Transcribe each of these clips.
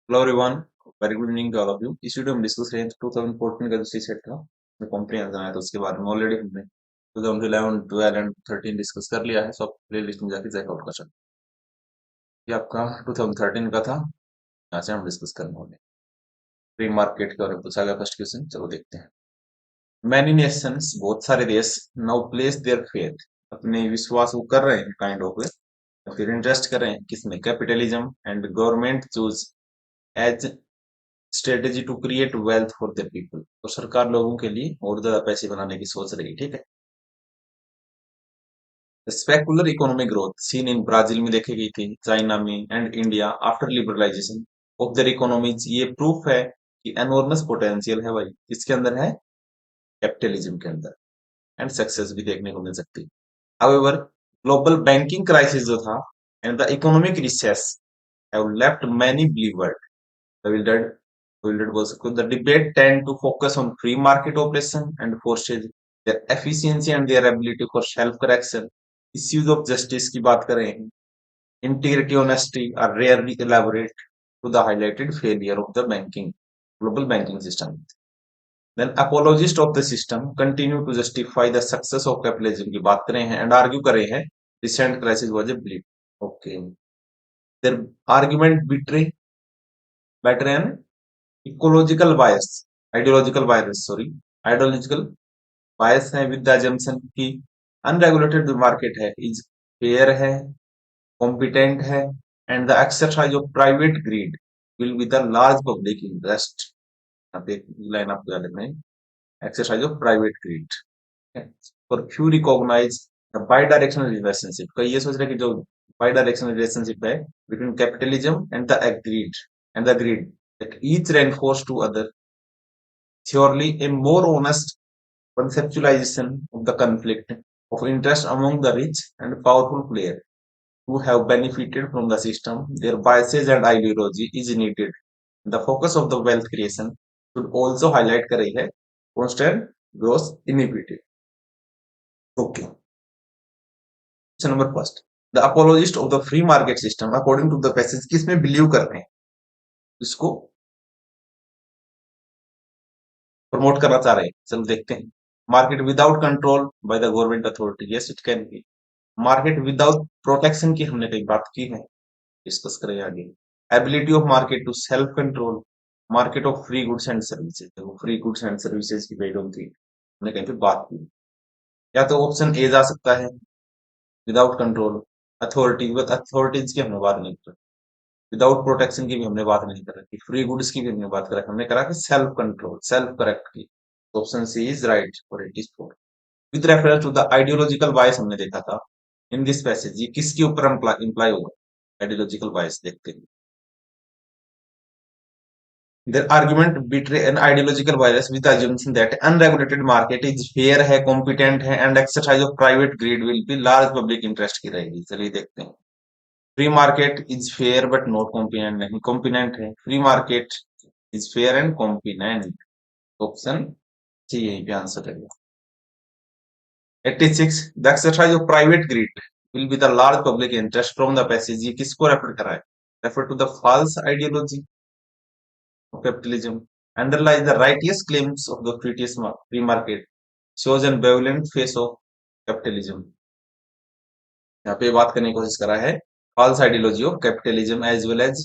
Hello everyone, very good evening to all of you. इस video में discuss करेंगे 2014 का जो सीसेट था उसमें कॉम्प्रिहेंशन आया था उसके बारे में। ऑलरेडी हमने 2011, 12 एंड 13 डिस्कस कर लिया है, सब प्ले लिस्ट में जाके चेकआउट कर सकते हैं। ये आपका 2013 का था, यहाँ से हम डिस्कस करने वाले। फ्री मार्केट के बारे में पूछा गया फर्स्ट क्वेश्चन, चलो देखते हैं। मैनी नेशंस, बहुत सारे देश, नाउ प्लेस देयर फेथ, अपने विश्वास वो कर रहे हैं काइंड ऑफ, फिर इंटरेस्ट कर रहे हैं किसमें, capitalism and government choose as strategy to create wealth for the people. तो सरकार लोगों के लिए और ज्यादा पैसे बनाने की सोच रही है, ठीक है। Specular economic growth seen in Brazil में देखी गई थी, चाइना में and India after liberalisation of their economies. ये प्रूफ है कि एनॉर्मस पोटेंशियल है भाई, इसके अंदर है, कैपिटलिज्म के अंदर, एंड सक्सेस भी देखने को मिल सकती है। हाउएवर, ग्लोबल बैंकिंग क्राइसिस जो था and the economic recess have left many bewildered bewildered बोल सकते हो। The debate tend to focus on free market operation and forces their efficiency and their ability for self correction. Issues of justice की बात करें, integrity, honesty are rarely elaborate to the highlighted failure of the banking global banking system. Then apologists of the system continue to justify the success of capitalism की बात करें हैं and argue करे हैं recent crisis was a blip. Okay, their argument betray an ecological bias, ideological bias, sorry, ideological bias है with the assumption की unregulated जो market है इज फेयर है, कॉम्पिटेंट है, and the exercise of private greed will be the large public interest. यहाँ पे line आपको याद रखना है, exercise of private greed for few recognise the bidirectional relationship. कई ये सोच रहे हैं कि जो बाई डायरेक्शनल रिलेशनशिप है between capitalism and the grid that each reinforce to other, surely a more honest conceptualization of the conflict of interest among the rich and powerful players who have benefited from the system, their biases and ideology is needed. The focus of the wealth creation should also highlight कर रही है constant growth inequity. Okay. Question number first. The apologist of the free market system, according to the passage, किसमें believe कर रहे हैं, इसको promote करना चाह रहे हैं, चलो देखते हैं। Market without control by the government authority, yes it can be. Market without protection की हमने कई बात की है, डिस्कस करें आगे। Ability of market to self control, market of free goods and services, देखो फ्री गुड्स एंड सर्विसेज की बेड ऑन थी, हमने कहीं पे बात की। या तो ऑप्शन ए जा सकता है without control, authority, with authorities की हमने बात नहीं की, विदाउट प्रोटेक्शन की भी हमने बात नहीं कर रखी, फ्री गुड्स की भी हमने बात कर रखी, हमने करा कि सेल्फ कंट्रोल, सेल्फ करेक्ट की। ऑप्शन सी इज राइट और it is four. With reference to the ideological bias हमने देखा था इन दिस पैसेज, ये किसके ऊपर इंप्लाई होगा, आइडियोलॉजिकल बायस देखते हैं। Their argument betray an ideological bias with the assumption that unregulated market is fair है, competent है, and exercise of private greed will be large public interest की रहेगी। चलिए देखते हैं। Free market is fair but not competent, नहीं competent है। Free market is fair and competent, option C यही पे आंसर है। 86, the exercise of private greed will be the large public interest from the passage, ये किसको refer कर रहा है, refer to the false ideology of capitalism, underlies the righteous claims of the free market, shows an benevolent face of capitalism। यहाँ पे बात करने की कोशिश करा है false ideology of capitalism as well as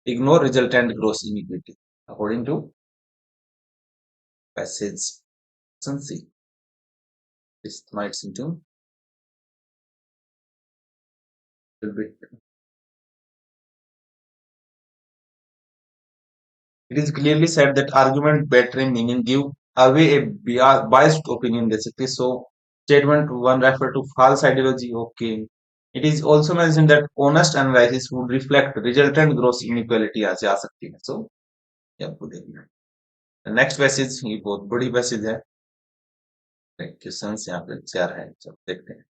ignore resultant gross inequity according to passage C. This might seem to a little bit. It is clearly said that argument better meaning give away a biased opinion दे सकते, so statement one refer to false ideology, okay। It is also mentioned that honest analysis would reflect resultant gross inequality, यहाँ से आ सकती है, so ये आपको देखना है। Next passage, ये बहुत बड़ी पैसेज है, क्वेश्चन यहाँ पे 4 है, चलो देखते हैं,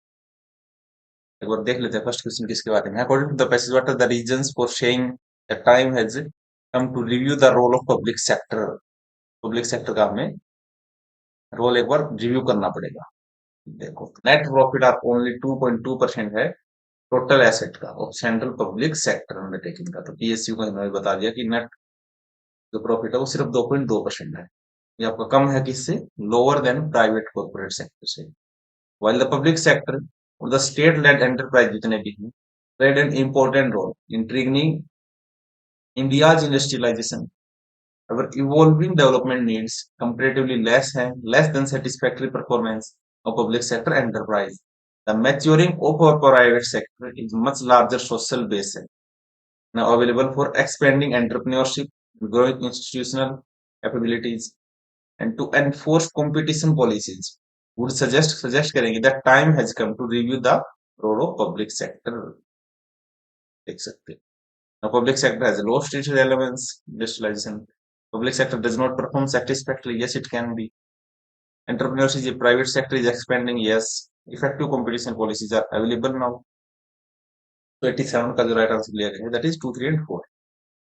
एक बार देख लेते हैं फर्स्ट क्वेश्चन किसके बारे में। According to the passage, what are the reasons for saying the time has come to review the role of public sector, public sector का हमें रोल एक बार रिव्यू करना पड़ेगा। देखो नेट प्रॉफिट आर ओनली 2.2% है टोटल एसेट का of central public sector undertaking का। तो पीएसयू को इन्होंने बता दिया कि नेट जो प्रॉफिट है वो सिर्फ 2.2% है। ये आपका कम है किससे? Lower than private corporate sector से। while the public sector or the state-led enterprise जितने भी हैं played an important role in triggering India's industrialization. Our evolving development needs comparatively less than satisfactory performance of public sector enterprise. The maturing of our private sector is much larger social base now available for expanding entrepreneurship, growing institutional capabilities, and to enforce competition policies would suggest करेंगे that time has come to review the role of public sector. देख सकते हैं। Now public sector has a low strategic relevance industrialization. Public sector does not perform satisfactorily. Yes, it can be. Entrepreneurship, the private sector is expanding. Yes, effective competition policies are available now. तो 87 का जो right answer लिया गया है that is 2, 3 and 4।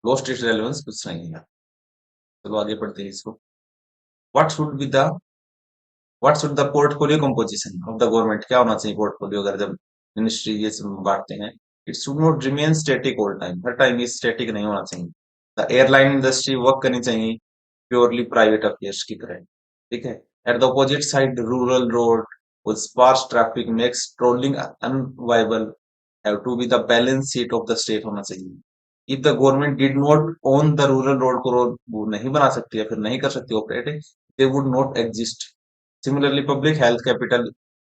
Low state relevance कुछ नहीं है। चलो आगे पढ़ते हैं इसको। What should be the what should the portfolio composition of the government? क्या होना चाहिए पोर्टफोलियो अगर जब मिनिस्ट्री ये सब बांटते हैं? It should not remain static all time, her time ये स्टैटिक नहीं होना चाहिए। द एयरलाइन इंडस्ट्री वर्क करनी चाहिए प्योरली प्राइवेट अफेयर्स की तरह, ठीक है। At the opposite side rural road with sparse traffic makes trolling unviable, have to be the balance sheet of the state होना चाहिए। if the government did not own the rural road को road वो नहीं बना सकती या फिर नहीं कर सकती operate, they would not exist। Similarly, public health capital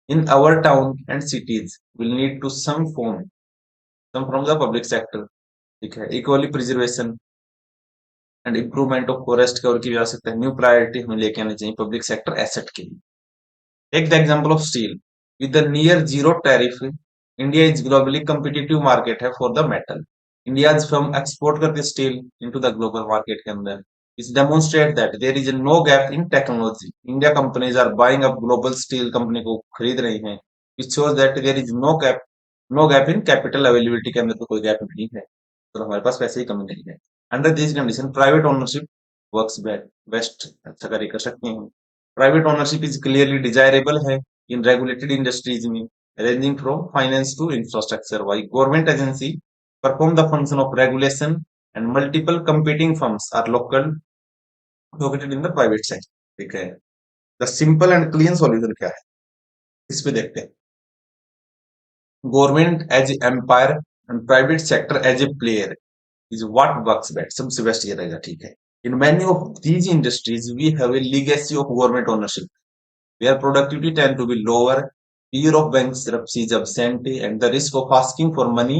in our town and cities will need to some from the public sector, ठीक है। Equally preservation and improvement of forest cover की जा सकता है। न्यू प्रायोरिटी हमें लेके आनी चाहिए पब्लिक सेक्टर एसेट के लिए। Take the example of steel. With the near zero tariff, India is globally competitive market है for the metal. India's firm export करते steel into the global market के अंदर। This demonstrate that there is no gap in technology. India companies are buying up global steel company को खरीद रही हैं। Which shows that there is no gap in capital availability के अंदर तो कोई gap नहीं है। तो हमारे पास पैसे की कमी नहीं है। Under this condition, private ownership works best। अच्छा कर सकते हैं। Private ownership is clearly desirable है इन रेगुलेटेड इंडस्ट्रीज में ranging from finance to infrastructure. Why government agency perform the function of regulation and multiple competing firms are located in the private sector, ठीक है। The simple and clean solution क्या है इस पे देखते हैं। Government as umpire and private sector as a player is what works best। सबसे best ये रहेगा, ठीक है। In many of these industries, we have a legacy of government ownership, where productivity tend to be lower, fear of bankruptcy is absent, and the risk of asking for money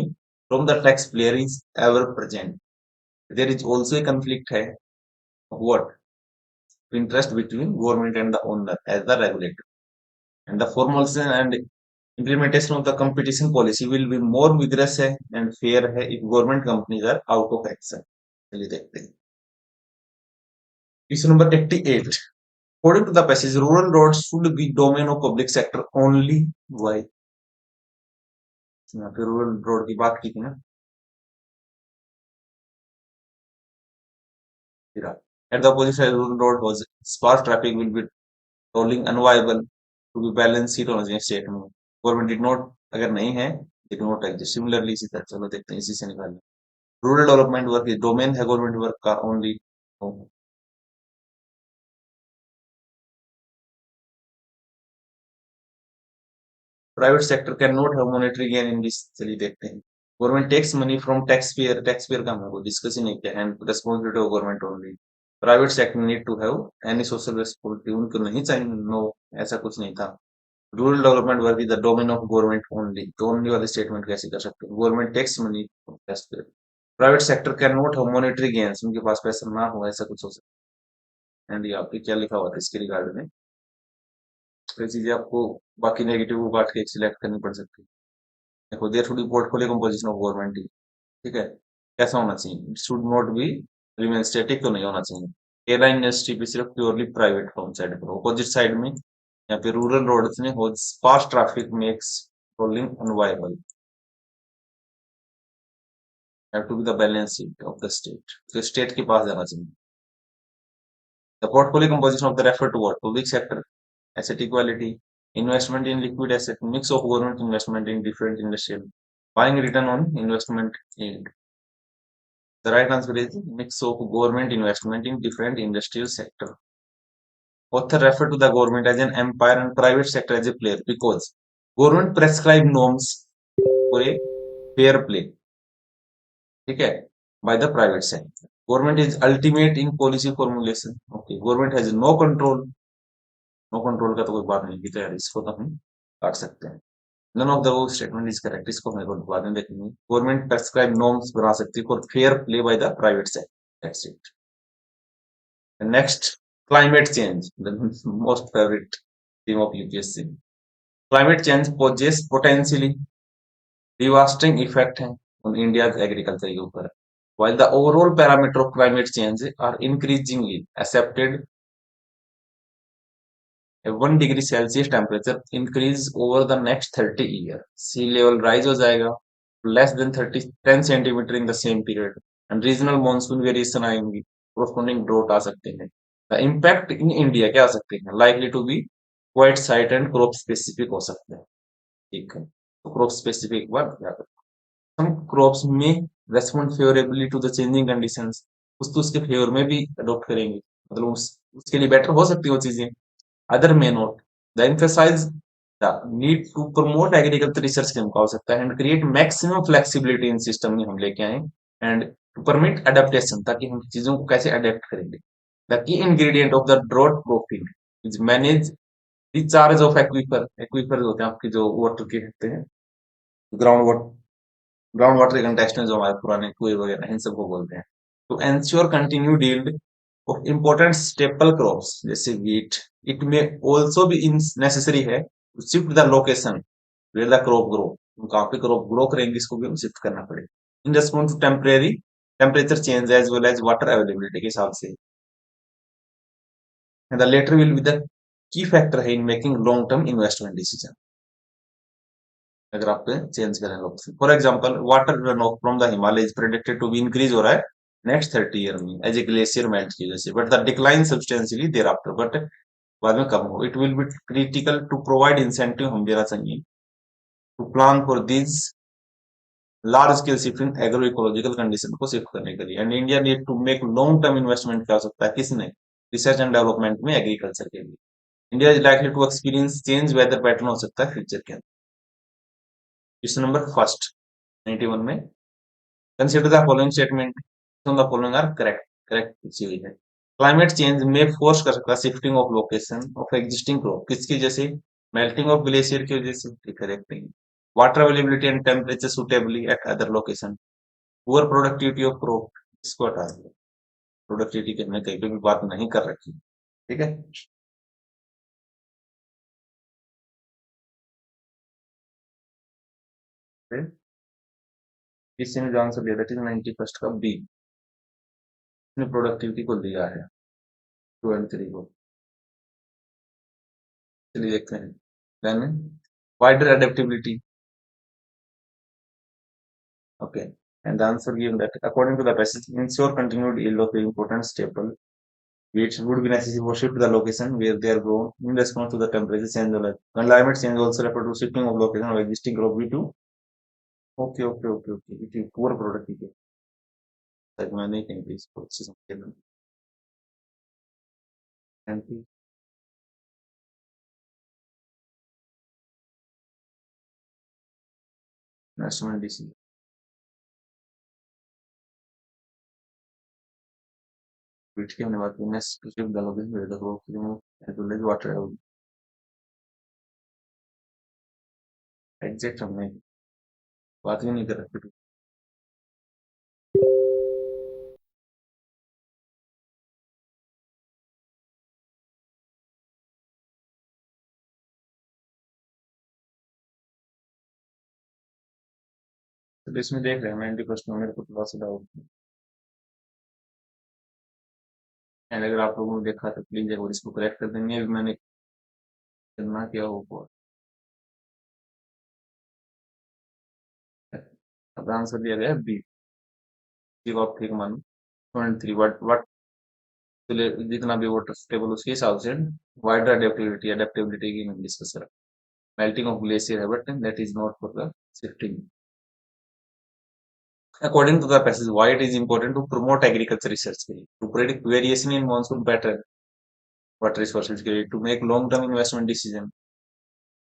from the taxpayer is ever present. There is also a conflict है of what? Interest between government and the owner as the regulator. And the formulation and implementation of the competition policy will be more vigorous है and fair है if government companies are out of action। चलिए देखते हैं। Question number 88. According to the passage, rural roads should be domain of public sector only. Why? यहाँ पे rural road की बात की थी ना। At the opposite side, rural road was sparse traffic will be tolling unviable to be balance sheet होना चाहिए state में। गवर्नमेंट डिड नॉट अगर नहीं है डिड नॉट एग्जिस्ट। सिमिलरली इसी तरह चलो देखते हैं इसी से निकालना। रूरल डेवलपमेंट वर्क डोमेन है गवर्नमेंट वर्क का only. Private sector can not have monetary gain in this. चलिए देखते हैं। Government takes money from tax payer का हमको डिस्कस ही नहीं किया and responsibility of government only. Private sector need to have any social responsibility, उनको नहीं चाहिए। नो, ऐसा कुछ नहीं था। Rural development work is the domain of government only. तो ओनली वाले स्टेटमेंट कैसे कर सकते हैं? Government takes money from tax payer. Private sector can not have monetary gains, उनके पास पैसा ना हो ऐसा कुछ हो सकता है। एंड यहाँ पे क्या लिखा हुआ था इसके रिगार्ड में, तो चीजें आपको बाकी नेगेटिव को काट के सिलेक्ट करनी पड़ सकती है। देखो, there should be portfolio composition of government, ठीक है। कैसा होना चाहिए? It should not be remain static, तो नहीं होना चाहिए। एयरलाइन इंडस्ट्री पे सिर्फ प्योरली प्राइवेट फर्म साइड पर। अपोजिट साइड में यहाँ पे रूरल रोड्स में हो sparse traffic makes rolling unviable, have to be the balance sheet of the state. तो स्टेट के पास जाना चाहिए। The portfolio composition of the refer to what? Public sector asset equality, investment in liquid asset, mix of government investment in different industrial Buying return on investment yield. The right answer is mix of government investment in different industrial sector. Author refer to the government as an empire and private sector as a player because government prescribe norms for a fair play. ठीक है? By the private sector. Government is ultimate in policy formulation. Okay. Government has no control. No control का तो कोई बात नहीं की तो यार इसको तो हम काट सकते हैं. None of the statement is correct. इसको मेरे को बाद में देखेंगे. Government prescribe norms बना सकती है for fair play by the private sector. That's it. And next, climate change, the most favorite theme of UPSC. Climate change poses potentially devastating effect on India's agriculture के ऊपर. While the overall parameter of climate change are increasingly accepted, a 1 degree Celsius temperature increase over the next 30 years. Sea level rise हो जाएगा less than 10 centimeter in the same period and regional monsoon variation आएंगी corresponding drought आ सकते हैं. The impact in India क्या आ सकते हैं likely to be quite site and crop specific हो सकते हैं. ठीक है तो crop specific बात याद रखो. Some crops may respond favorably to the changing conditions. कुछ तो उसके फेवर में भी अडॉप्ट करेंगे मतलब उसके लिए बेटर हो सकती है वो चीजें. Other may not. The emphasize the need to promote agriculture research के मुकाबले हो सकता है and create maximum flexibility in system में हम लेके आए and to permit adaptation ताकि हम चीजों को कैसे adapt करेंगे. The key ingredient of the drought proofing is manage recharge of aquifer. Aquifer होते हैं आपके जो water के होते हैं ground वाटर कंटेक्सचर जो हमारे पुराने कुएं वगैरह इन सबको बोलते हैं. To ensure continued yield of important staple crops जैसे wheat, it may also be necessary है to shift the location where the crop grow. कहाँ पे crop grow करेंगे इसको भी हमें shift करना पड़ेगा. In response to temporary temperature change as well as water availability के हिसाब से. And the latter will be the key factor है in making long term investment decision. अगर आप चेंज करें location for example water run off from the Himalaya is predicted to be increase हो रहा है नेक्स्ट 30 ईयर में एज ए ग्लेशियर मेल्ट की वजह से but the decline substantially thereafter but बाद में कम हो. It will be critical to provide incentive हम देना चाहिए to plan for this large scale shift in agro ecological condition को शिफ्ट करने के लिए and India need to make long term investment क्या हो सकता है किसने रिसर्च एंड डेवलपमेंट में एग्रीकल्चर के लिए. India is likely to experience change weather pattern हो सकता है फ्यूचर के अंदर. क्वेश्चन नंबर फर्स्ट 91 में consider the following statement. Some of the following are correct. Correct पूछी हुई है. Climate change में force कर सकता है shifting of location of existing crop. किसकी जैसे melting of glacier की वजह से correct नहीं. Water availability and temperature suitably at other location. Poor productivity of crop. इसको हटा दो. Productivity की हमने कहीं पे भी बात नहीं कर रखी. ठीक है. फिर इससे में जो आंसर दिया था 91st का बी. इसने प्रोडक्टिविटी को दिया है 2 and 3 को. चलिए देखते हैं. Then wider adaptability. Okay. And the answer given that according to the passage, ensure continued yield of the important staple which would be necessary for shift to the location where they are grown in response to the temperature change or climate change also refer to shifting of location of existing crop due to okay. It is poor productivity. Like मैंने नहीं कहीं पे इसको अच्छे से समझा. Thank you. Next one DC. Which के हमने बात की next to shift the location where the crop remove as well as water availability. Exact हमने बात ही नहीं कर रखी. तो इसमें देख रहे हैं 90% में मेरे को थोड़ा सा डाउट है. एंड अगर आप लोगों ने देखा तो प्लीज एक बार इसको करेक्ट कर देंगे. अभी मैंने करना क्या होगा. अब आंसर दिया गया है बी. आप ठीक मानो 23 व्हाट जितना भी वाटर टेबल उसके हिसाब से वाइडर अडेप्टेबिलिटी की हम डिस्कस करें. मेल्टिंग ऑफ ग्लेशियर है but that is not for the shifting. According to the passage, why it is important to promote agriculture research के लिए, to predict variation in monsoon pattern, water resources के लिए, to make long-term investment decision,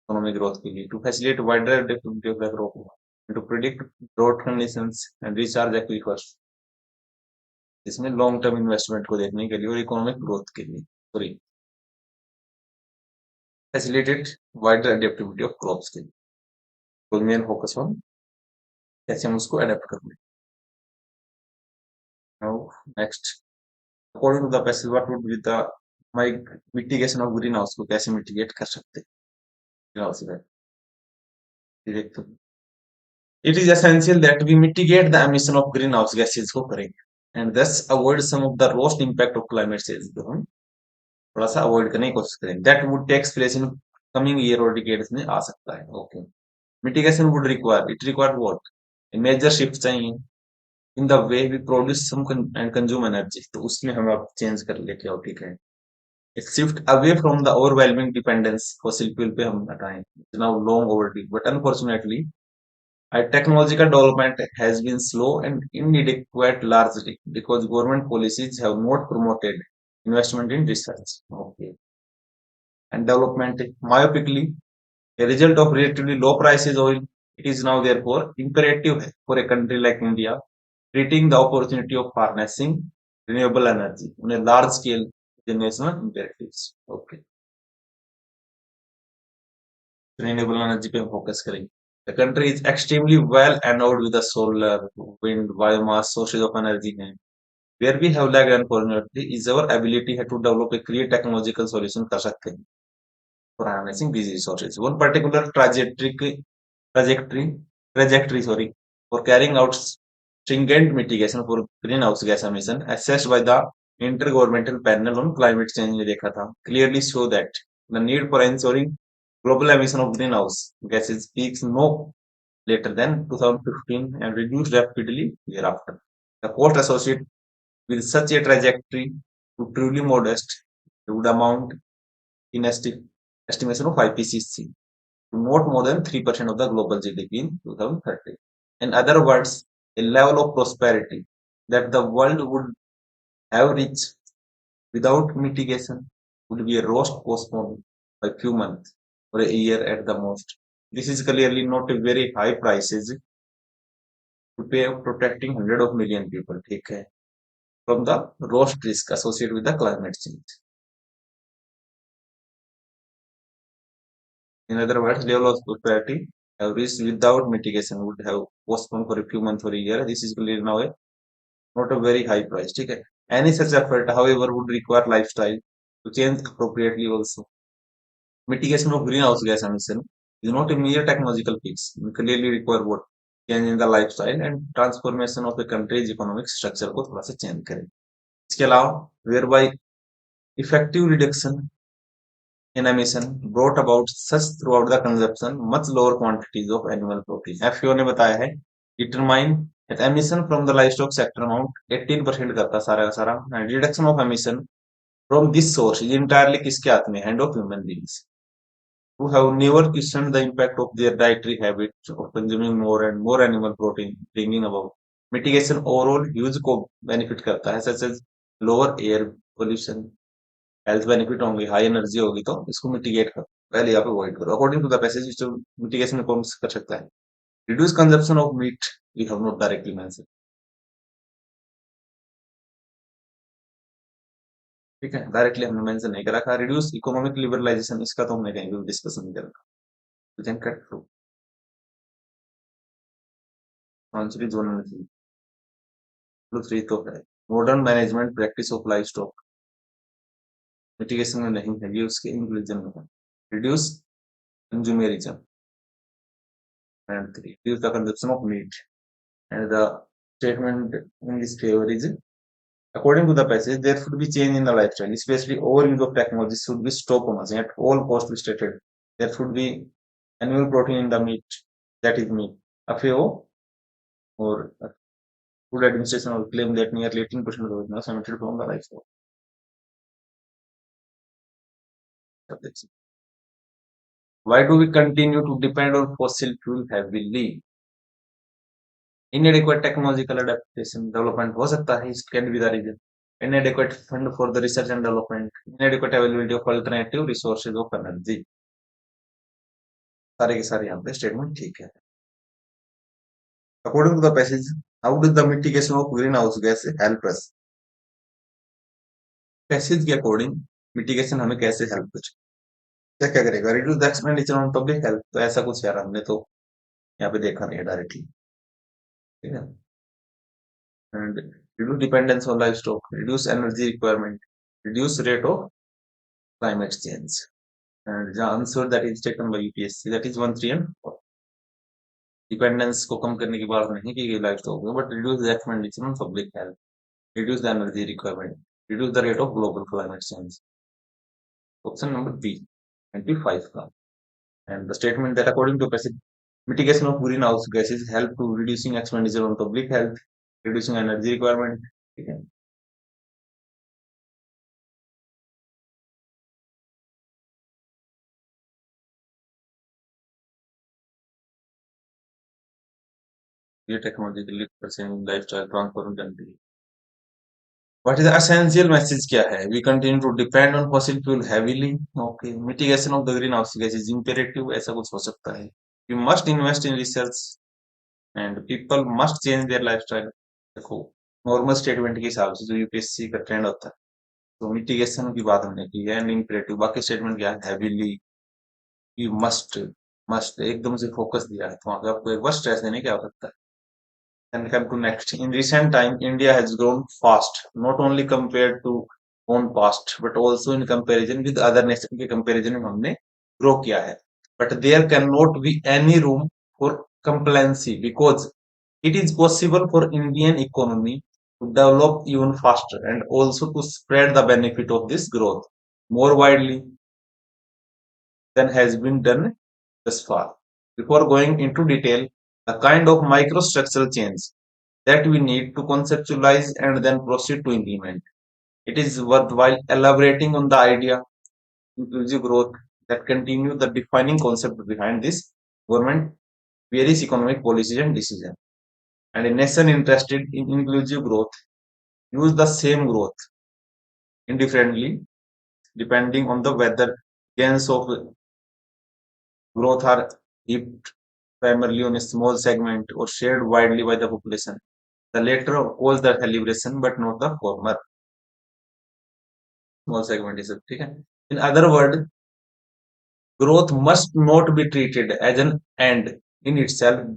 economic growth के लिए, to facilitate wider adaptability of the crop, and to predict drought conditions and recharge aquifers. इसमें long term investment को देखने के लिए और इकोनॉमिक ग्रोथ के लिए, sorry, facilitate wider adaptivity of crops के लिए, तो मेन फोकस ऑन कैसे हम उसको अडेप्ट कर लें. Now next, according to the passage what would be the my mitigation of green house, को कैसे मिटिगेट कर सकते हैं green house effect. It is essential that we mitigate the emission of greenhouse gases को करें and thus avoid some of the worst impact of climate change, जो हम थोड़ा सा अवॉइड करने की कोशिश करें. That would take place in coming year और decades में आ सकता है. Okay. Mitigation would require, it require what? A major shift चाहिए in the way we produce some and consume energy. तो उसमें हम आप चेंज कर लेके आओ, ठीक है. A shift away from the overwhelming dependence fossil fuel पे हम हटाएं. It's now long overdue, but unfortunately our technological development has been slow and inadequate largely because government policies have not promoted investment in research. Okay. And development myopically, a result of relatively low prices oil, it is now therefore imperative for a country like India treating the opportunity of harnessing renewable energy on a large scale the national imperatives. Okay. Renewable energy पे focus करेंगे. The country is extremely well endowed with the solar, wind, biomass sources of energy. Where we have lagged unfortunately is our ability to develop a clear technological solution कर सकते हैं for harnessing these resources. One particular trajectory, trajectory, for carrying out stringent mitigation for greenhouse gas emission assessed by the Intergovernmental Panel on Climate Change ने देखा था, clearly show that the need for ensuring global emission of greenhouse gases peaks no later than 2015 and reduced rapidly thereafter. The cost associated with such a trajectory to truly modest would amount in estimation of IPCC to not more than 3% of the global GDP in 2030. In other words, a level of prosperity that the world would have reached without mitigation would be a roast postponed by few months or a year at the most. This is clearly not a very high prices to pay of protecting hundred of million people, ठीक है, from the roast risk associated with the climate change. In other words, level of prosperity have reached without mitigation would have postponed for a few months or a year. This is clearly now a not a very high price. ठीक है. Any such effort, however, would require lifestyle to change appropriately also. Mitigation of greenhouse gas emission is not a mere technological fix. We clearly require what? Change in the lifestyle and transformation of a country's economic structure को थोड़ा सा change करें. इसके अलावा whereby effective reduction in emission brought about such throughout the consumption much lower quantities of animal protein. FAO ने बताया है determine that emission from the livestock sector amount 18% करता सारा का सारा and reduction of emission from this source is entirely किसके हाथ में, hand of human beings who have never questioned the impact of their dietary habits of consuming more and more animal protein, bringing about mitigation overall huge को benefit करता है such as lower air pollution, health benefit होंगे, high energy होगी, तो इसको mitigate करो, पहले यहाँ पे अवॉइड करो. According to the passage mitigation में कौन कर सकता है? Reduce consumption of meat, we have not directly mention, ठीक है, डायरेक्टली हमने मेंशन नहीं करा था. रिड्यूस इकोनॉमिक लिबरलाइजेशन, इसका तो हमने कहीं भी डिस्कशन नहीं करा. We can cut through answer is 1 and 3 तो है. Modern management practice of life stock mitigation में नहीं है, ये उसके इंक्लूजन में है. Reduce consumerism and 3 reduce the consumption of meat, and the statement in this favor is according to the passage there should be change in the lifestyle, especially overuse of technology should be stopped at all costs stated. There should be animal protein in the meat, that is meat. FAO or Food Administration will claim that nearly 18% of the was emitted from the livestock. Why do we continue to depend on fossil fuel heavily? inadequate technological adaptation development हो सकता है, it can be the reason. Inadequate fund for the research and development, inadequate availability of alternative resources of energy. सारे के सारे यहाँ पे statement ठीक है. According to the passage, how does the mitigation of greenhouse gas help us? Passage के according mitigation हमें कैसे हेल्प कर, क्या क्या करेगा, reduce the expenditure on public health. तो ऐसा कुछ यार हमने तो यहाँ पे देखा नहीं है डायरेक्टली, ठीक है. And reduce dependence on life stock, reduce energy requirement, reduce rate of climate change. And the answer that is taken by UPSC that is 1 3 and 4. Dependence को कम करने की बात नहीं की लाइफ स्टॉक में, but reduce the expenditure on public health, reduce the energy requirement, reduce the rate of global climate change. Option number B, 25 का. And the statement that according to PESIC, mitigation of greenhouse gases help to reducing expenditure on public health, reducing energy requirement. ठीक है. ये technologically pursuing lifestyle transforming country. What is the essential message क्या है? We continue to depend on fossil fuel heavily. Okay, mitigation of the greenhouse gas is imperative. ऐसा कुछ हो सकता है. We must invest in research and people must change their lifestyle. देखो, normal statement के हिसाब से जो यूपीएससी का ट्रेंड होता है, तो मिटिगेशन की बात हमने की है एंड इम्परेटिव. बाकी स्टेटमेंट क्या है? हैवीली, यू मस्ट, मस्ट एकदम से फोकस दिया है, तो वहां पे आपको एक बार स्ट्रेस देने की आवश्यकता है. And come to next. In recent time, India has grown fast, not only compared to own past, but also in comparison with other nation के comparison में हमने grow किया है. But there cannot be any room for complacency because it is possible for Indian economy to develop even faster and also to spread the benefit of this growth more widely than has been done thus far. Before going into detail, the kind of microstructural change that we need to conceptualize and then proceed to implement. It is worthwhile elaborating on the idea inclusive growth that continue the defining concept behind this government various economic policies and decisions. And a nation interested in inclusive growth use the same growth indifferently depending on the whether gains of growth are heaped primarily on a small segment or shared widely by the population. The latter oppose the celebration but not the former. Small segment is ठीक है. In other words, growth must not be treated as an end in itself,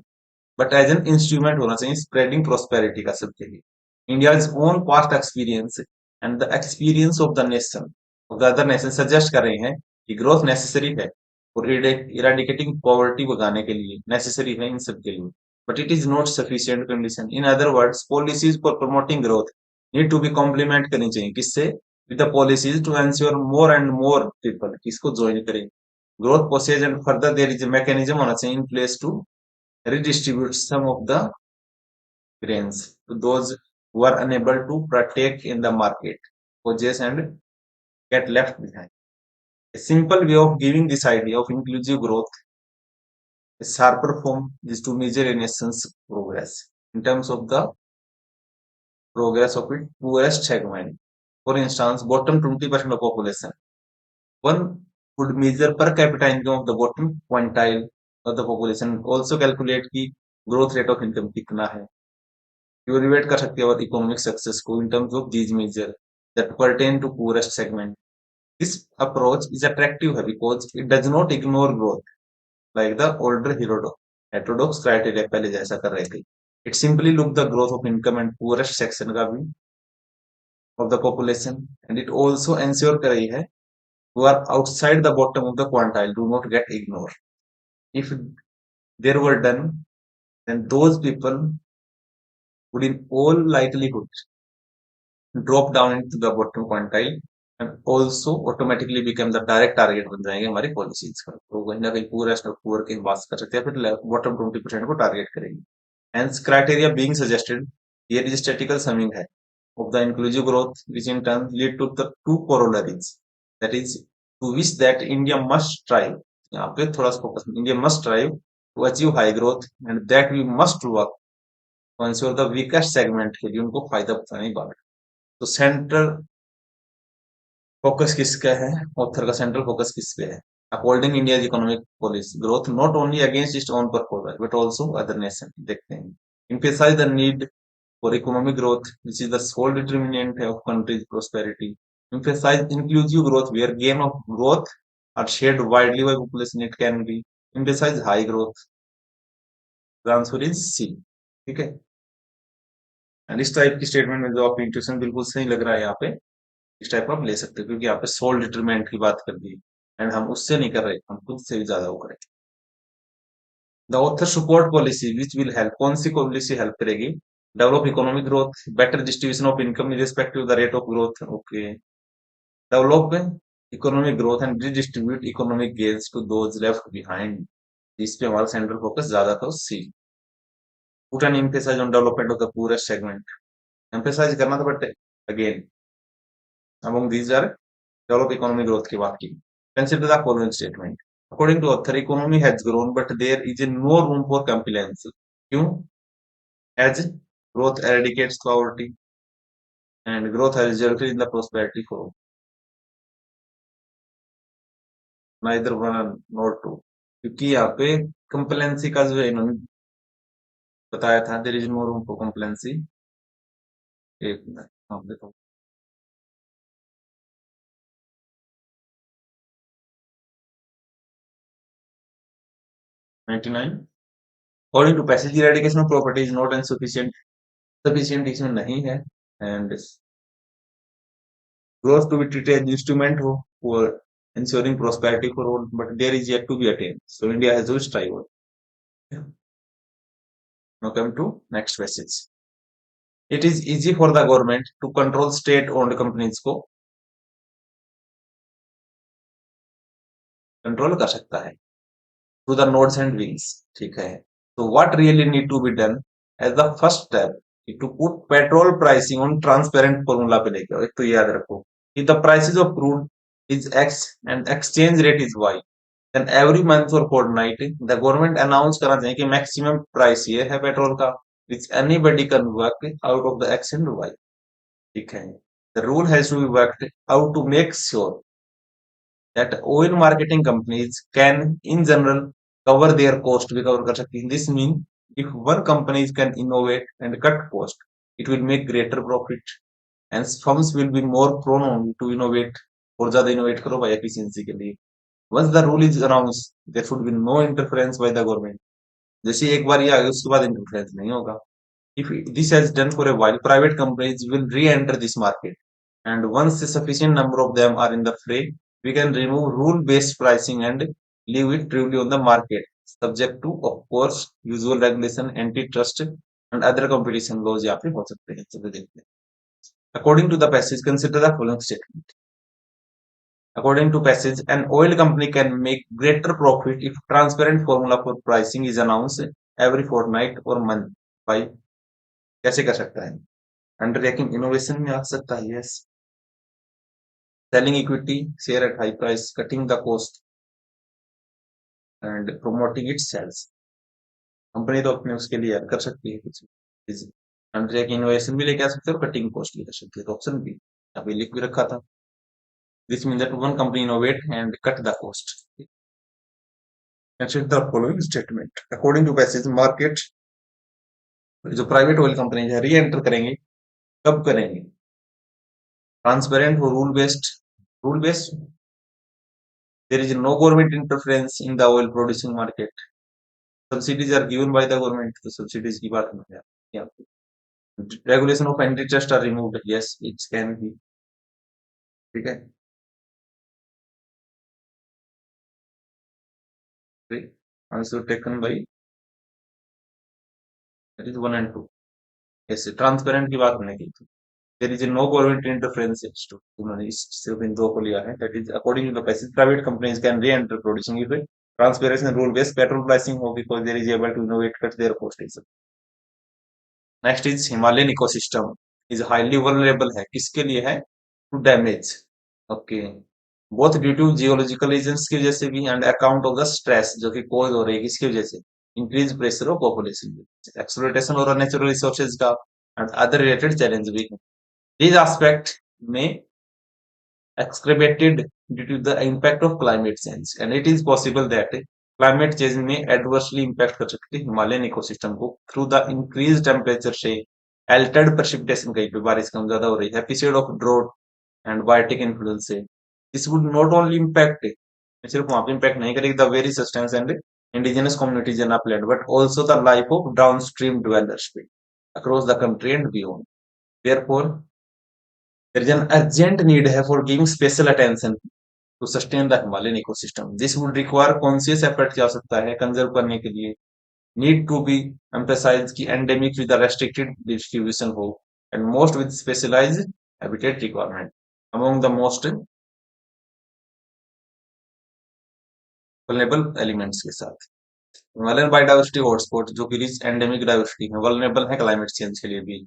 but as an instrument होना चाहिए spreading prosperity का सबके लिए. India's own past experience and the experience of the nation of the other nation suggest कर रहे हैं कि growth necessary है और eradicating poverty भगाने के लिए necessary है इन सब के लिए. But it is not sufficient condition. In other words, policies for promoting growth need to be complement करनी चाहिए किससे? With the policies to ensure more and more people किसको join करें. Growth process and further there is a mechanism होना चाहिए in place to redistribute some of the grains to those who are unable to partake in the market purchase and get left behind. A simple way of giving this idea of inclusive growth, a sharper form is to measure a nation's progress in terms of the progress of its poorest segment. For instance, bottom 20% of population. One would measure per capita income of the bottom quintile of the population. Also calculate की growth rate of income कितना है. You evaluate कर सकते हो economic success को in terms of these measure that pertain to poorest segment. This approach is attractive because it does not ignore growth like the older heterodox criteria पहले जैसा कर रहे थे. It simply look the growth of income and poorest section का भी of the population and it also ensure कर रही है who are outside the bottom of the quantile do not get ignored. If there were done, then those people would in all likelihood drop down into the bottom quantile and also automatically become the direct target बन जाएंगे हमारी policies का. तो कहीं ना कहीं पूरा poor की बात कर सकते हैं, फिर बॉटम 20% को टारगेट करेंगे. Hence, criteria being suggested here is statistical summing है of the inclusive growth, which in turn lead to the two corollaries. That is, to which that India must strive. यहाँ पे थोड़ा focus. India must strive to achieve high growth, and that we must work to ensure the weakest segment के लिए उनको फायदा पहुंचाने की बात। तो सेंट्रल फोकस किसका है, ऑथर का सेंट्रल फोकस किस पे है? Upholding India economic policy growth not only against its own performance but also other nation. देखते हैं, emphasize the need for economic growth which is the sole determinant of country's prosperity, emphasize inclusive growth where gain of growth are shared widely by population, it can be emphasize high growth। The answer is C। ठीक है, and इस type की statement में जो आपकी intuition बिल्कुल सही लग रहा है यहाँ पे, इस टाइप आप ले सकते हो क्योंकि यहाँ पे सोल डिटरमिनेंट की बात कर दी एंड हम उससे नहीं कर रहे, हम खुद से भी ज्यादा वो करें। The author support policy which will help, कौन सी पॉलिसी हेल्प करेगी? Develop economic growth, better distribution of income in respective the rate of growth. Okay, develop economic growth and redistribute economic gains to those left behind. इस पे हमारा central focus ज्यादा था। C, put an emphasise on development of the poorest segment, emphasise करना था but again among these are develop economic growth की बात की। Consider the following statement, according to author economy has grown but there is a no room for complacence. क्यों? As growth eradicates poverty and growth has resulted in the prosperity for neither one nor two। क्योंकि यहाँ पे कंप्लेंसी का जो है इन्होंने बताया था, there is no room for complacency. एक मिनट, हाँ देखो 99, according to passage eradication of property is not insufficient, sufficient इसमें नहीं है and growth to be treated as instrument for ensuring prosperity for all, but there is yet to be attained. So India has to strive on. Yeah. Now come to next passage. It is easy for the government to control state-owned companies को control कर सकता है through the nodes and wings। ठीक है, so what really need to be done as the first step is to put petrol pricing on transparent formula पे लेके आओ। एक तो याद रखो if the prices of crude is X and exchange rate is Y, then every month or fortnight the government announce करना चाहिए कि maximum price ये है पेट्रोल का which anybody can work out of the X and Y। ठीक है, the rule has to be worked out to make sure that oil marketing companies can in general cover their cost भी cover कर सकती हैं। This means if one company can innovate and cut cost, it will make greater profit and firms will be more prone to innovate। और ज्यादा innovate करो भाई efficiency के लिए। once the rule is announced there should be no interference by the government। जैसे एक बार ये आ गया उसके बाद इंटरफेरेंस नहीं होगा। if this has done for a while, private companies will re-enter this market and once a sufficient number of them are in the fray, we can remove rule-based pricing and leave it truly on the market, subject to of course usual regulation, antitrust and other competition laws यहाँ पे हो सकते हैं। चलिए देखते हैं। According to the passage, consider the following statement. According to passage, an oil company can make greater profit if transparent formula for pricing is announced every fortnight or month by। कैसे कर सकता है? अंडरटेकिंग इनोवेशन में आ सकता है। Yes, selling equity share at high price, cutting the cost and promoting its sales। Company तो अपने उसके लिए कर सकती है कुछ चीजें, अंडरटेकिंग इनोवेशन भी लेके आ सकते हैं और कटिंग कॉस्ट भी कर सकते हैं। तो ऑप्शन बी अभी लिख भी रखा था। This mean that one company innovate and cut the cost. Consider the following statement. According to passage, market जो प्राइवेट ऑयल कंपनी है री एंटर करेंगे, कब करेंगे? ट्रांसपेरेंट और rule based. Rule based, there is no government interference in the oil producing market, subsidies are given by the government। तो subsidies की बात नहीं है। Regulation of antitrust are removed. Yes, it can be. ठीक है, answer taken by that is 1 and 2। Yes, transparent की बात हमने की थी। There is no government interference it's two, उन्होंने इस सिर्फ इन दो को लिया है। That is according to the passage, private companies can reenter producing if transparency rule based petrol pricing हो because there is able to innovate cut their cost. Next is Himalayan ecosystem is highly vulnerable है, किसके लिए है? To damage. Okay, both due to geological reasons की वजह से भी and account of the stress जो कि कॉज हो रही है किसकी वजह से? Increase pressure of population, exploitation और नेचुरल रिसोर्सेज का एंड अदर रिलेटेड चैलेंज भी है। These aspects may exacerbated due to the impact of climate change, and it is possible that climate change may adversely impact कर सकते हैं Himalayan ecosystem को through the increased temperature से altered precipitation, कहीं पे बारिश कम ज्यादा हो रही है, episode of drought and biotic influence से this would not only impact, सिर्फ वहां पे impact नहीं करेगी the very substance and indigenous communities in upland but also the life of downstream dwellers across the country and beyond. Therefore, there is an urgent need here for giving special attention to sustain the Himalayan ecosystem. This would require conscious effort की आवश्यकता है conserve करने के लिए. Need to be emphasized कि endemic with a restricted distribution हो and most with specialized habitat requirement. Among the most vulnerable elements के साथ हिमालयन बायोडाइवर्सिटी हॉटस्पॉट जो कि रिच एंडेमिक डाइवर्सिटी है वल्नरेबल है क्लाइमेट चेंज के लिए भी.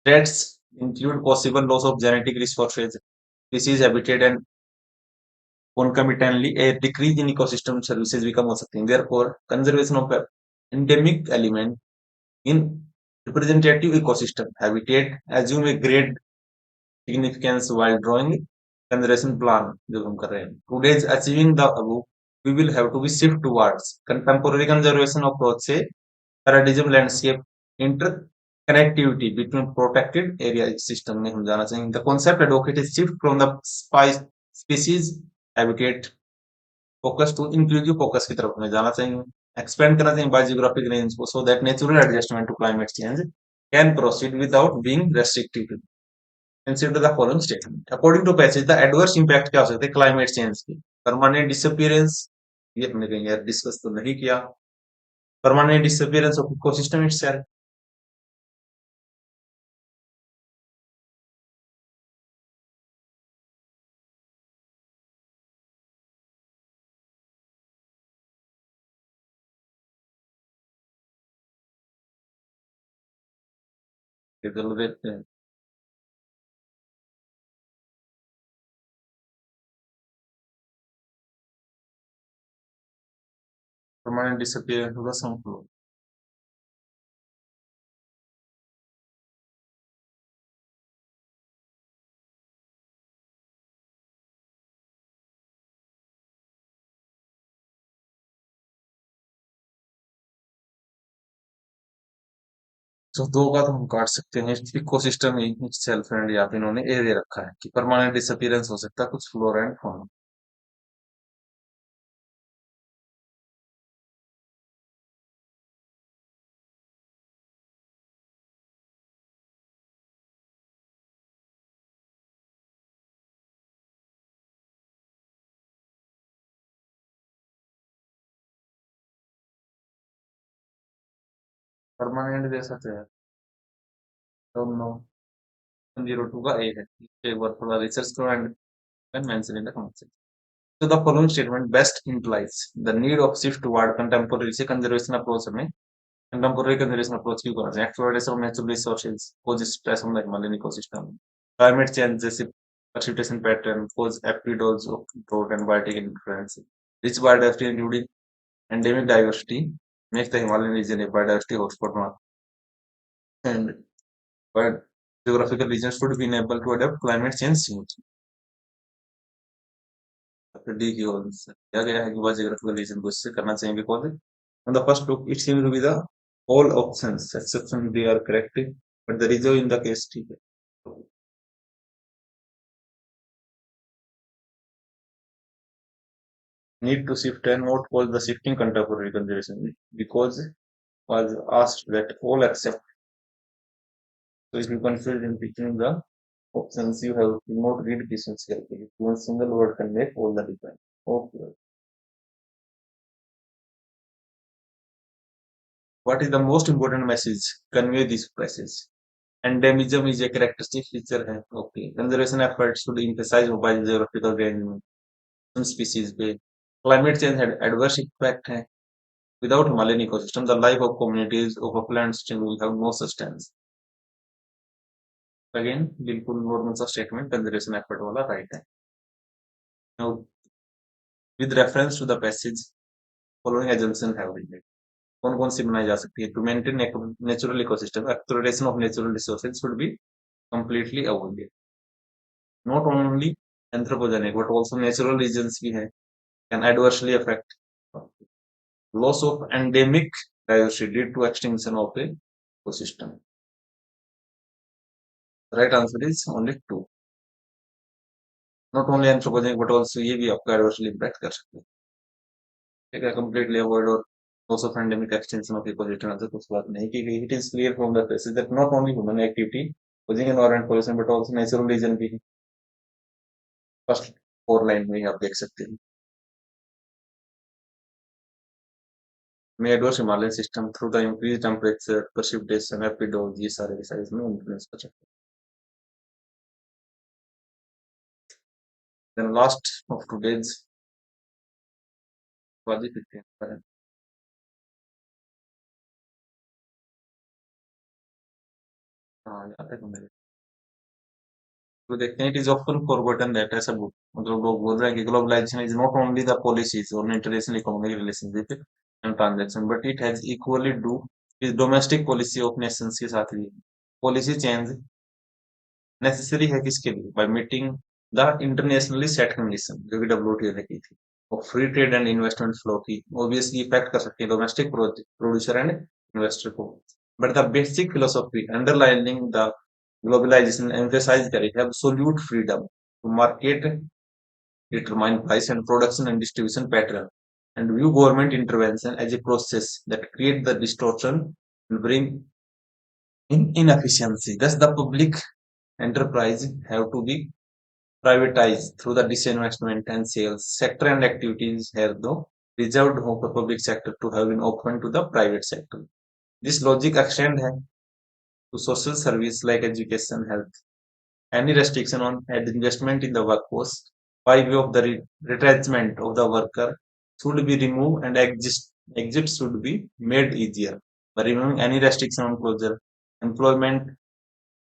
Threats include possible loss of genetic resources, species habitat and concomitantly a decrease in ecosystem services भी कम हो सकती हैं. Therefore, conservation of endemic element in representative ecosystem habitat assume a great significance while drawing conservation plan जो हम कर रहे हैं. Today's achieving the above, we will have to be shift towards contemporary conservation approach से paradigm landscape interconnectivity between protected area system में हम जाना चाहेंगे. The concept advocated shift from the species habitat focus to inclusive focus की तरफ हमें जाना चाहिए. एक्सपेंड करना चाहिए बाय जियोग्राफिक रेंज को so that natural adjustment to climate change can proceed without being restricted. Consider the following statement according to passage the adverse impact क्या हो सकते हैं क्लाइमेट चेंज की. परमानेंट डिसअपीयरेंस, ये हमने कहीं यार डिस्कस तो नहीं किया. Permanent disappearance of ecosystem itself, देखते हैं. परमानेंट डिसअपीयरेंस होगा सम. तो दो का तो हम काट सकते हैं इकोसिस्टम सेल्फ एंड या फिर इन्होंने ए दे रखा है कि परमानेंट डिसअपीयरेंस हो सकता है कुछ फ्लोरा एंड फॉना. परमानेंट जैसा तो है तो नो 102 का ए है. एक बार थोड़ा रिसर्च करो and mention in the comment. So the following statement best implies the need of shift toward contemporary से conservation approach में contemporary conservation approach क्यों करना चाहिए. Exploitation of natural resources cause stress on the Himalayan ecosystem. Climate change जैसे precipitation pattern cause episodes of drought and biotic influence. Rich biodiversity including endemic diversity makes the Himalayan region a biodiversity hotspot and but geographical regions should be able to adapt climate change smoothly. D की ओर से किया गया है कि वह geographical region को इससे करना चाहिए because on the first look it seems to be the all options exception they are correct but the reserve in the case ठीक है. Need to shift and not cause the shifting contemporary conservation because was asked that all except, so if you confuse in picking the options you have to not read questions carefully. One single word can make all the difference. Okay. What is the most important message convey this passage? Endemism is a characteristic feature है. Okay. Conservation efforts should emphasize mobile geographical range में some species पे. Climate change had adverse impact है. Without Himalayan ecosystem, the life of communities of upland still will have no sustenance. Again, बिल्कुल normal सा statement conservation effort वाला right है. Now, with reference to the passage, following assumption have been made. कौन कौन सी बनाई जा सकती है? To maintain natural ecosystem, exploration of natural resources should be completely avoided. Not only anthropogenic but also natural regions भी है, can adversely affect loss of endemic diversity due to extinction of the ecosystem. Right answer is only two. Not only anthropogenic but also ये भी आपका adversely impact कर सकते हैं. ठीक है, completely avoid और loss of endemic extinction of ecosystem ऐसे कुछ बात नहीं की गई. It is clear from the passage that not only human activity causing environment pollution but also natural region भी है. First four line में ही आप देख सकते हैं. May adverse Himalayan system through the increased temperature, precipitation, epidote, ये सारे के सारे इसमें influence कर सकते हैं. Then last of today's वाजिब कितने हैं? हाँ याद है मेरे. तो देखते हैं, it is often forgotten that ऐसा मतलब लोग बोल रहे हैं कि globalization is not only the policies or international economic relationship and transaction but it has equally do with domestic policy of nations के साथ भी. Policy change नेसेसरी है किसके लिए? By meeting the internationally set condition जो कि WTO ने की थी, और free trade and investment flow की ऑब्वियसली इफेक्ट कर सकती है डोमेस्टिक प्रोड्यूसर एंड इन्वेस्टर को. But the basic philosophy underlining the globalization emphasize करी है absolute freedom to market determine price and production and distribution pattern and view government intervention as a process that create the distortion and bring in inefficiency. Thus the public enterprise have to be privatized through the disinvestment and sales sector and activities here though reserved of the public sector to have been open to the private sector. This logic extend to social service like education, health. Any restriction on investment in the workforce by way of the retrenchment of the worker should be removed and exit should be made easier. By removing any restriction on closure, employment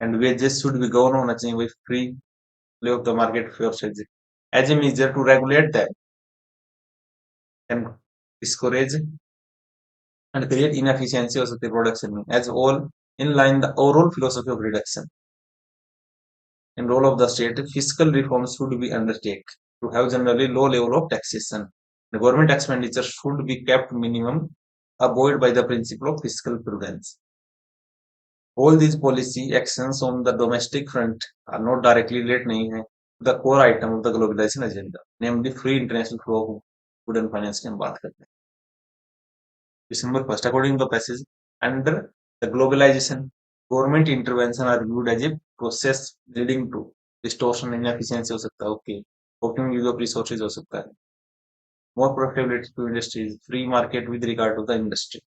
and wages should be governed होना चाहिए by free play of the market forces as a measure to regulate them and discourage and create inefficiency of the production as all in line the overall philosophy of reduction and role of the state. Fiscal reforms should be undertaken to have generally low level of taxation. The government expenditure should be kept minimum, avoided by the principle of fiscal prudence. All these policy actions on the domestic front are not directly related नहीं है the core item of the globalization agenda, namely free international flow of good and finance की हम बात करते हैं. December 1st, according to the passage, under the globalization, government intervention are viewed as a process leading to distortion and inefficiency हो सकता है, okay, optimum use of resources हो सकता है, more profitability to industries, free market with regard to the industry.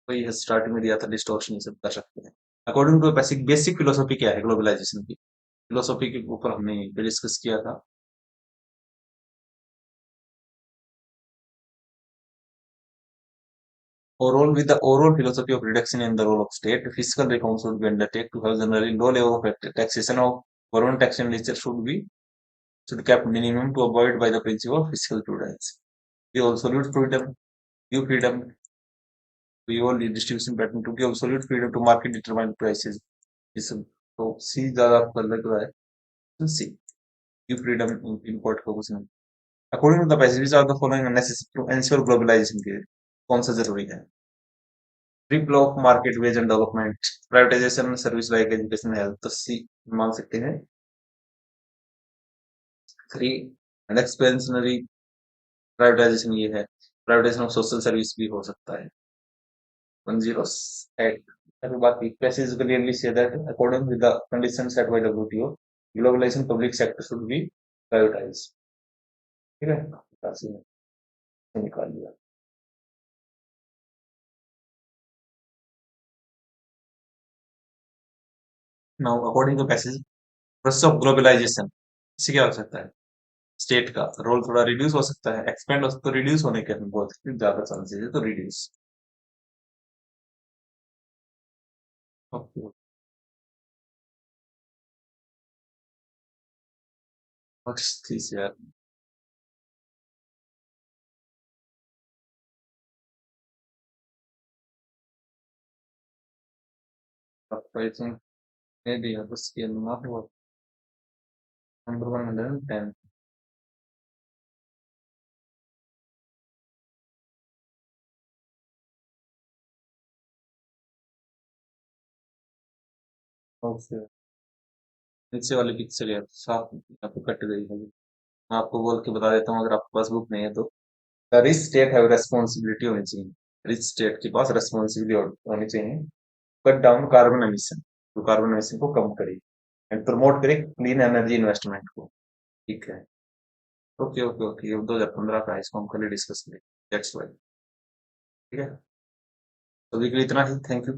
तो ये starting में दिया था डिस्टॉर्शन ये सब कर सकते हैं. According to basic basic philosophy क्या है ग्लोबलाइजेशन की? फिलोसॉफी के ऊपर हमने डिस्कस किया था. Overall, with the overall philosophy of reduction in the role of state, fiscal reforms should be undertaken to have generally low level of taxation of government expenditure should kept minimum to avoid by the principle of fiscal prudence. We absolute freedom, give freedom, we all distribution pattern to give absolute freedom to market determined prices. इस तो सी ज्यादा आपका लग रहा है तो सी give freedom import को कुछ नहीं. According to the passages are the following necessary to ensure globalization के कौन सा जरूरी है? Free flow of market wage and development, privatization service like education health, तो सी मान सकते हैं. फ्री एंड एक्सपेंशनरी प्राइवेटाइजेशन ये है. प्राइवेटाइजेशन ऑफ सोशल सर्विस भी हो सकता है. 108 बाकी पैसेज क्लियरली से that according with the condition set by WTO globalization public sector should be privatize. ठीक है, ऐसे निकाल लिया. Now according to passage process of globalization इससे क्या हो सकता है? स्टेट का रोल थोड़ा रिड्यूस हो सकता है, एक्सपेंड हो सकता है, रिड्यूस होने के हम बोल सकते हैं ज्यादा चांसेस है तो रिड्यूस. ओके, यार I think maybe on the scale not what number 110. Okay. नीचे वाली पिक्चर यार साफ आपको कट गई है। मैं आपको बोल के बता देता हूँ अगर आपके पास बुक नहीं है तो। रिच स्टेट हैव रेस्पॉन्सिबिलिटी होनी चाहिए। रिच स्टेट के पास रेस्पॉन्सिबिलिटी होनी चाहिए। कट डाउन कार्बन एमिशन, तो कार्बन एमिशन को कम करे एंड प्रमोट करे क्लीन एनर्जी इन्वेस्टमेंट को। ठीक है। ओके ओके ओके, ये 2015 का है, इसको हम कल डिस्कस करेंगे। That's why. ठीक है। तो अभी के लिए इतना ही, थैंक यू।